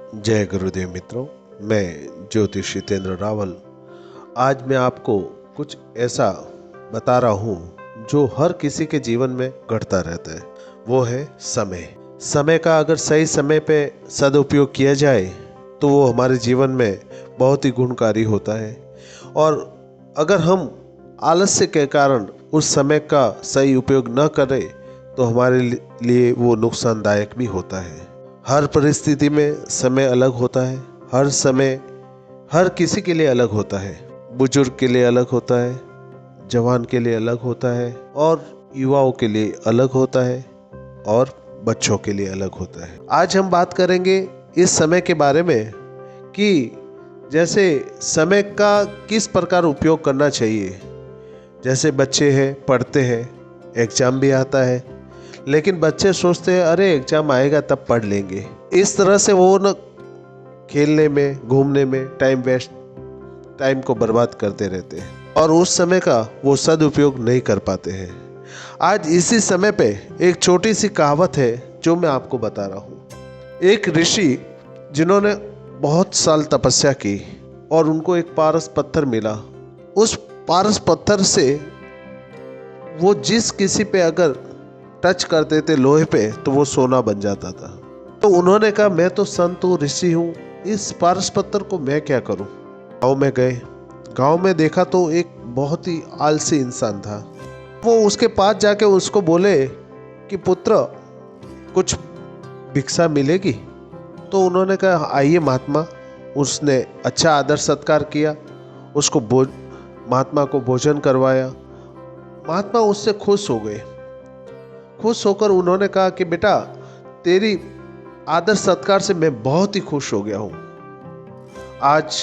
जय गुरुदेव मित्रों, मैं ज्योतिष जितेंद्र रावल। आज मैं आपको कुछ ऐसा बता रहा हूँ जो हर किसी के जीवन में घटता रहता है। वो है समय। समय का अगर सही समय पे सदुपयोग किया जाए तो वो हमारे जीवन में बहुत ही गुणकारी होता है, और अगर हम आलस्य के कारण उस समय का सही उपयोग न करें तो हमारे लिए वो नुकसानदायक भी होता है। हर परिस्थिति में समय अलग होता है। हर समय हर किसी के लिए अलग होता है। बुजुर्ग के लिए अलग होता है, जवान के लिए अलग होता है, और युवाओं के लिए अलग होता है, और बच्चों के लिए अलग होता है। आज हम बात करेंगे इस समय के बारे में कि जैसे समय का किस प्रकार उपयोग करना चाहिए। जैसे बच्चे हैं, पढ़ते हैं, एग्जाम भी आता है, लेकिन बच्चे सोचते हैं अरे एग्जाम आएगा तब पढ़ लेंगे। इस तरह से वो न खेलने में, घूमने में टाइम को बर्बाद करते रहते हैं, और उस समय का वो सदुपयोग नहीं कर पाते हैं। आज इसी समय पे एक छोटी सी कहावत है जो मैं आपको बता रहा हूँ। एक ऋषि जिन्होंने बहुत साल तपस्या की और उनको एक पारस पत्थर मिला। उस पारस पत्थर से वो जिस किसी पे अगर टच करते थे लोहे पे तो वो सोना बन जाता था। तो उन्होंने कहा मैं तो संत हूँ, ऋषि हूँ, इस पारस पत्थर को मैं क्या करूँ। गाँव में गए। गाँव में देखा तो एक बहुत ही आलसी इंसान था। वो उसके पास जाके उसको बोले कि पुत्र कुछ भिक्षा मिलेगी। तो उन्होंने कहा आइए महात्मा। उसने अच्छा आदर सत्कार किया, उसको महात्मा को भोजन करवाया। महात्मा उससे खुश हो गए। खुश होकर उन्होंने कहा कि बेटा तेरी आदर सत्कार से मैं बहुत ही खुश हो गया हूँ। आज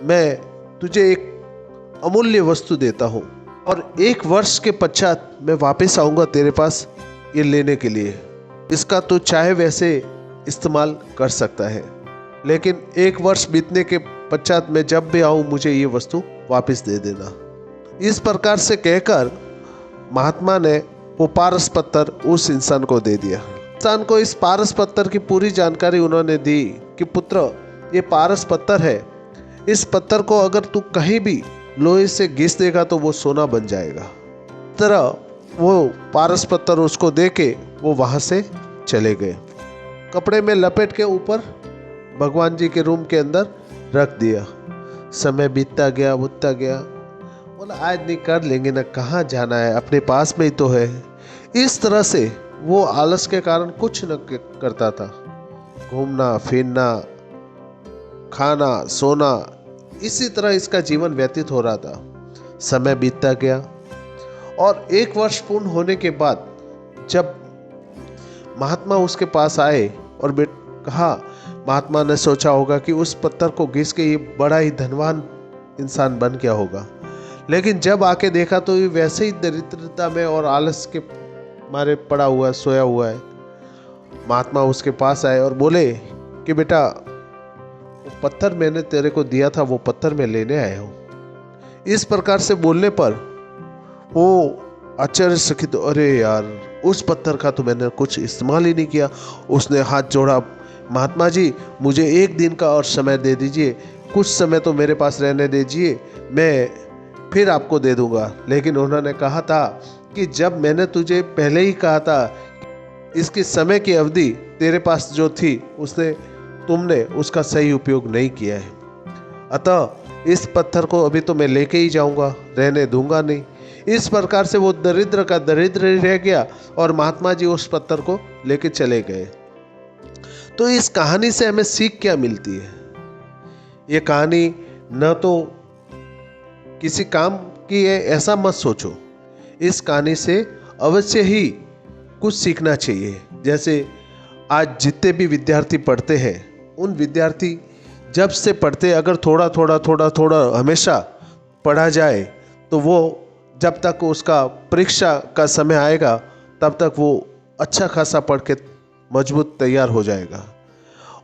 मैं तुझे एक अमूल्य वस्तु देता हूँ, और 1 वर्ष के पश्चात मैं वापस आऊँगा तेरे पास ये लेने के लिए। इसका तू चाहे वैसे इस्तेमाल कर सकता है, लेकिन 1 वर्ष बीतने के पश्चात मैं जब भी आऊँ मुझे ये वस्तु वापस दे देना। इस प्रकार से कहकर महात्मा ने वो पारस पत्थर उस इंसान को दे दिया। इंसान को इस पारस पत्थर की पूरी जानकारी उन्होंने दी कि पुत्र ये पारस पत्थर है, इस पत्थर को अगर तू कहीं भी लोहे से घिस देगा तो वो सोना बन जाएगा। इस तरह वो पारस पत्थर उसको दे के वो वहाँ से चले गए। कपड़े में लपेट के ऊपर भगवान जी के रूम के अंदर रख दिया। समय बीतता गया, बोला आज नहीं कर लेंगे ना, कहाँ जाना है, अपने पास में ही तो है। इस तरह से वो आलस के कारण कुछ न करता था। घूमना फिरना, खाना सोना, इसी तरह इसका जीवन व्यतीत हो रहा था। समय बीतता गया, और 1 वर्ष पूर्ण होने के बाद जब महात्मा उसके पास आए और कहा, महात्मा ने सोचा होगा कि उस पत्थर को घिस के ये बड़ा ही धनवान इंसान बन गया होगा, लेकिन जब आके देखा तो ये वैसे ही दरिद्रता में और आलस के मारे पड़ा हुआ, सोया हुआ है। महात्मा उसके पास आए और बोले कि बेटा वो पत्थर मैंने तेरे को दिया था, वो पत्थर मैं लेने आया हूँ। इस प्रकार से बोलने पर वो आश्चर्यचकित, अरे यार उस पत्थर का तो मैंने कुछ इस्तेमाल ही नहीं किया। उसने हाथ जोड़ा, महात्मा जी मुझे 1 दिन का और समय दे दीजिए, कुछ समय तो मेरे पास रहने दीजिए, मैं फिर आपको दे दूंगा। लेकिन उन्होंने कहा था कि जब मैंने तुझे पहले ही कहा था इसकी समय की अवधि तेरे पास जो थी तुमने उसका सही उपयोग नहीं किया है, अतः इस पत्थर को अभी तो मैं लेके ही जाऊंगा, रहने दूंगा नहीं। इस प्रकार से वो दरिद्र का दरिद्र ही रह गया, और महात्मा जी उस पत्थर को लेके चले गए। तो इस कहानी से हमें सीख क्या मिलती है? ये कहानी न तो किसी काम की है ऐसा मत सोचो, इस कहानी से अवश्य ही कुछ सीखना चाहिए। जैसे आज जितने भी विद्यार्थी पढ़ते हैं, उन विद्यार्थी जब से पढ़ते अगर थोड़ा हमेशा पढ़ा जाए तो वो जब तक उसका परीक्षा का समय आएगा तब तक वो अच्छा खासा पढ़ के मजबूत तैयार हो जाएगा।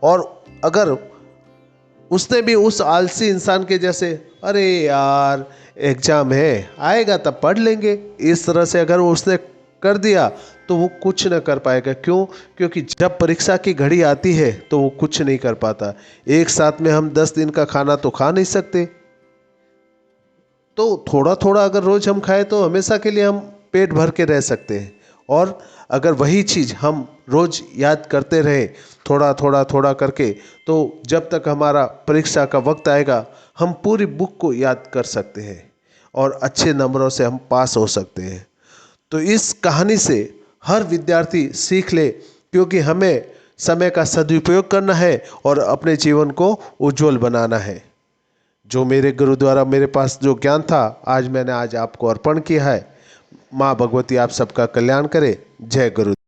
और अगर उसने भी उस आलसी इंसान के जैसे अरे यार एग्जाम है, आएगा तब पढ़ लेंगे, इस तरह से अगर उसने कर दिया तो वो कुछ न कर पाएगा। क्यों? क्योंकि जब परीक्षा की घड़ी आती है तो वो कुछ नहीं कर पाता। एक साथ में हम 10 दिन का खाना तो खा नहीं सकते, तो थोड़ा थोड़ा अगर रोज हम खाएं तो हमेशा के लिए हम पेट भर के रह सकते हैं। और अगर वही चीज़ हम रोज याद करते रहे थोड़ा थोड़ा थोड़ा करके, तो जब तक हमारा परीक्षा का वक्त आएगा हम पूरी बुक को याद कर सकते हैं और अच्छे नंबरों से हम पास हो सकते हैं। तो इस कहानी से हर विद्यार्थी सीख ले, क्योंकि हमें समय का सदुपयोग करना है और अपने जीवन को उज्जवल बनाना है। जो मेरे गुरु द्वारा मेरे पास जो ज्ञान था आज मैंने आपको अर्पण किया है। माँ भगवती आप सबका कल्याण करे। जय गुरु।